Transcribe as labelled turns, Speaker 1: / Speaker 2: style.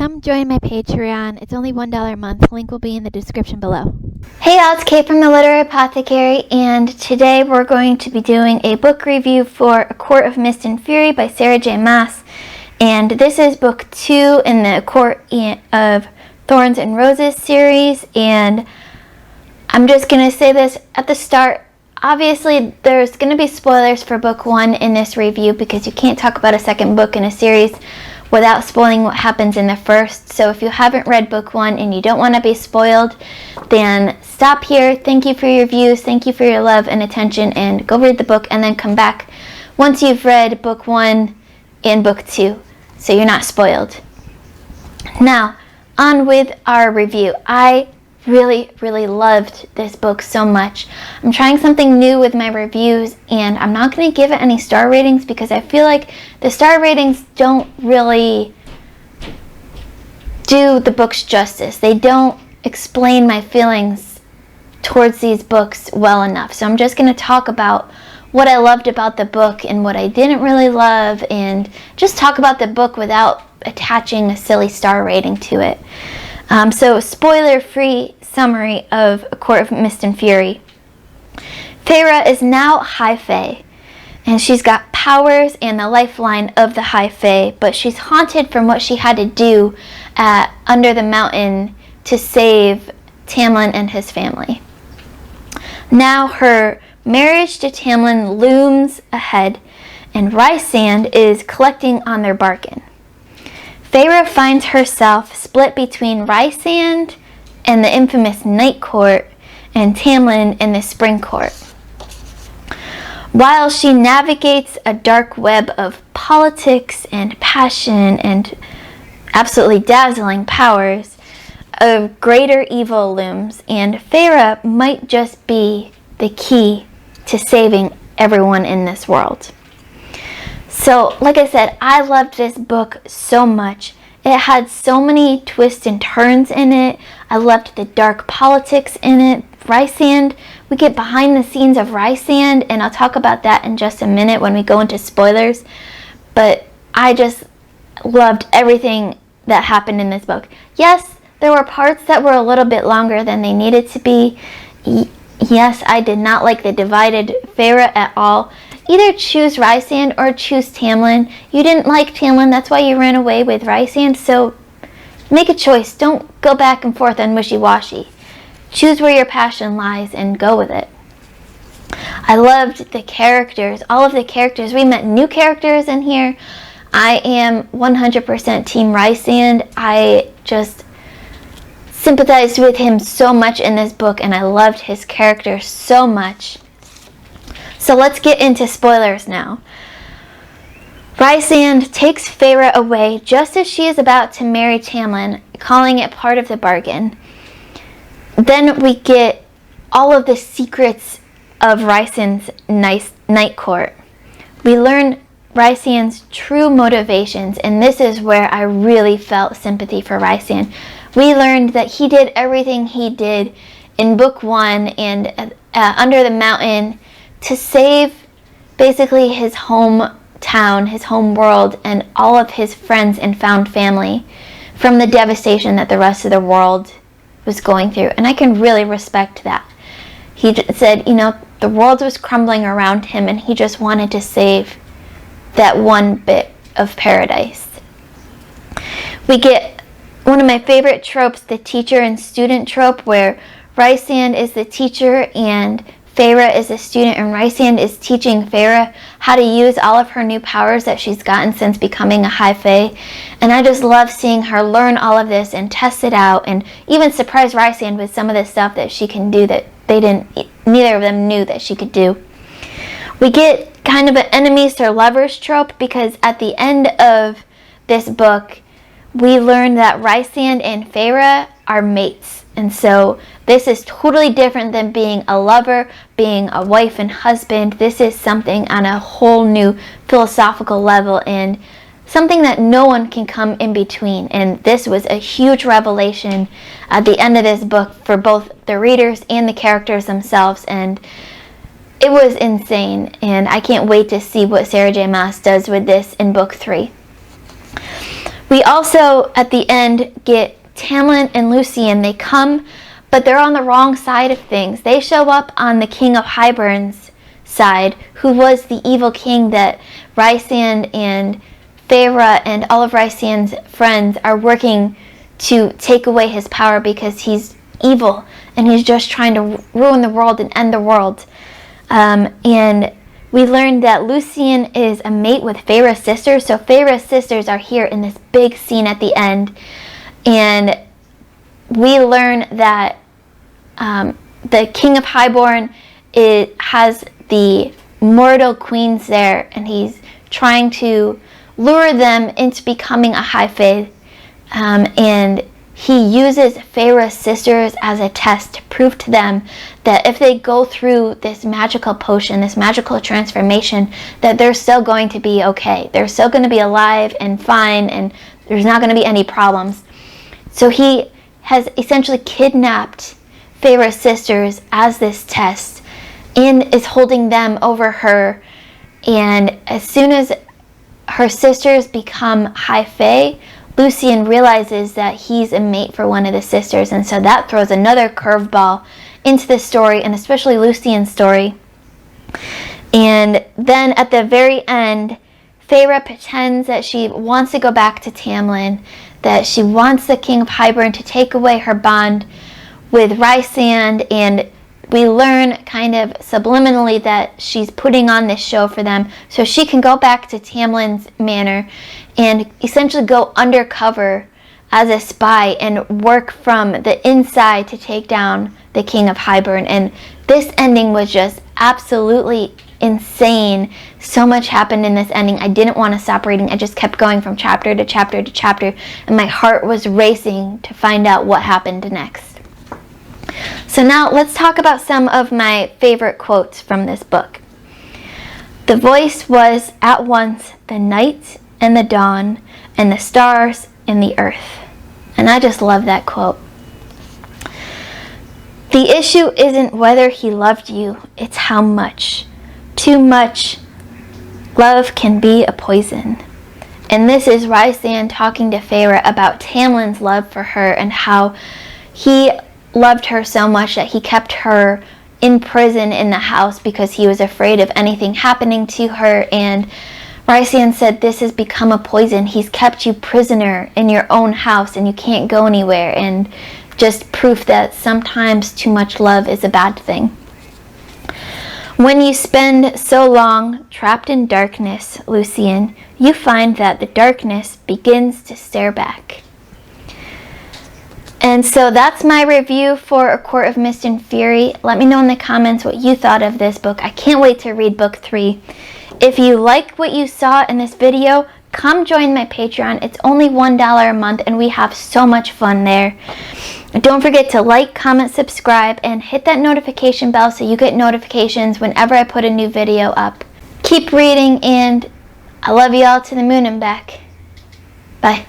Speaker 1: Come join my Patreon. It's only $1 a month. Link will be in the description below.
Speaker 2: Hey y'all, it's Kate from the Literary Apothecary, and today we're going to be doing a book review for A Court of Mist and Fury by Sarah J Maas. And this is book 2 in the Court of Thorns and Roses series, and I'm just going to say this at the start. Obviously, there's going to be spoilers for book 1 in this review because you can't talk about a second book in a series without spoiling what happens in the first. So if you haven't read book 1 and you don't want to be spoiled, then stop here. Thank you for your views. Thank you for your love and attention, and go read the book and then come back once you've read book 1 and book 2 so you're not spoiled. Now, on with our review. I really loved this book so much. I'm trying something new with my reviews, and I'm not going to give it any star ratings because I feel like the star ratings don't really do the books justice. They don't explain my feelings towards these books well enough. So I'm just going to talk about what I loved about the book and what I didn't really love, and just talk about the book without attaching a silly star rating to it. So spoiler-free summary of A Court of Mist and Fury. Feyre is now High Fae, and she's got powers and the lifeline of the High Fae, but she's haunted from what she had to do under the mountain to save Tamlin and his family. Now her marriage to Tamlin looms ahead, and Rhysand is collecting on their bargain. Feyre finds herself split between Rhysand and the infamous Night Court and Tamlin and the Spring Court. While she navigates a dark web of politics and passion and absolutely dazzling powers, a greater evil looms, and Feyre might just be the key to saving everyone in this world. So, like I said, I loved this book so much. It had so many twists and turns in it. I loved the dark politics in it. Rhysand, we get behind the scenes of Rhysand, and I'll talk about that in just a minute when we go into spoilers. But I just loved everything that happened in this book. Yes, there were parts that were a little bit longer than they needed to be. Yes, I did not like the divided Feyre at all. Either choose Rhysand or choose Tamlin. You didn't like Tamlin, that's why you ran away with Rhysand, so make a choice. Don't go back and forth on wishy-washy. Choose where your passion lies and go with it. I loved the characters, all of the characters. We met new characters in here. I am 100% Team Rhysand. I just sympathized with him so much in this book, and I loved his character so much. So let's get into spoilers now. Rhysand takes Feyre away just as she is about to marry Tamlin, calling it part of the bargain. Then we get all of the secrets of Rhysand's Night Court. We learn Rhysand's true motivations, and this is where I really felt sympathy for Rhysand. We learned that he did everything he did in book 1 and under the mountain to save basically his hometown, his home world, and all of his friends and found family from the devastation that the rest of the world was going through. And I can really respect that. He said, the world was crumbling around him, and he just wanted to save that one bit of paradise. We get one of my favorite tropes, the teacher and student trope, where Rhysand is the teacher and Feyre is a student, and Rhysand is teaching Feyre how to use all of her new powers that she's gotten since becoming a High Fae. And I just love seeing her learn all of this and test it out, and even surprise Rhysand with some of the stuff that she can do that neither of them knew that she could do. We get kind of an enemies to lovers trope, because at the end of this book, we learn that Rhysand and Feyre are mates. And so this is totally different than being a lover, being a wife and husband. This is something on a whole new philosophical level, and something that no one can come in between. And this was a huge revelation at the end of this book for both the readers and the characters themselves. And it was insane, and I can't wait to see what Sarah J Maas does with this in book 3. We also, at the end, get Tamlin and Lucien. They come, but they're on the wrong side of things. They show up on the King of Hybern's side, who was the evil king that Rhysand and Feyre and all of Rhysand's friends are working to take away his power because he's evil and he's just trying to ruin the world and end the world. And we learned that Lucien is a mate with Feyre's sisters. So Feyre's sisters are here in this big scene at the end. And we learn that the King of Highborn has the mortal queens there, and he's trying to lure them into becoming a high fae. And he uses Feyre's sisters as a test to prove to them that if they go through this magical potion, this magical transformation, that they're still going to be okay. They're still going to be alive and fine, and there's not going to be any problems. So he has essentially kidnapped Feyre's sisters as this test and is holding them over her. And as soon as her sisters become high fae, Lucien realizes that he's a mate for one of the sisters, and so that throws another curveball into the story, and especially Lucien's story. And then at the very end, Feyre pretends that she wants to go back to Tamlin, that she wants the King of Hybern to take away her bond with Rhysand, and we learn kind of subliminally that she's putting on this show for them so she can go back to Tamlin's manor and essentially go undercover as a spy and work from the inside to take down the King of Hybern. And this ending was just absolutely insane. So much happened in this ending. I didn't want to stop reading. I just kept going from chapter to chapter to chapter, and my heart was racing to find out what happened next. So now let's talk about some of my favorite quotes from this book. The voice was at once the night and the dawn, and the stars and the earth. And I just love that quote. The issue isn't whether he loved you, it's how much. Too much love can be a poison. And this is Rhysand talking to Feyre about Tamlin's love for her and how he loved her so much that he kept her in prison in the house because he was afraid of anything happening to her. And Rhysand said, this has become a poison. He's kept you prisoner in your own house and you can't go anywhere. And just proof that sometimes too much love is a bad thing. When you spend so long trapped in darkness, Lucien, you find that the darkness begins to stare back. And so that's my review for A Court of Mist and Fury. Let me know in the comments what you thought of this book. I can't wait to read book 3. If you like what you saw in this video, come join my Patreon. It's only $1 a month and we have so much fun there. Don't forget to like, comment, subscribe, and hit that notification bell so you get notifications whenever I put a new video up. Keep reading, and I love you all to the moon and back. Bye.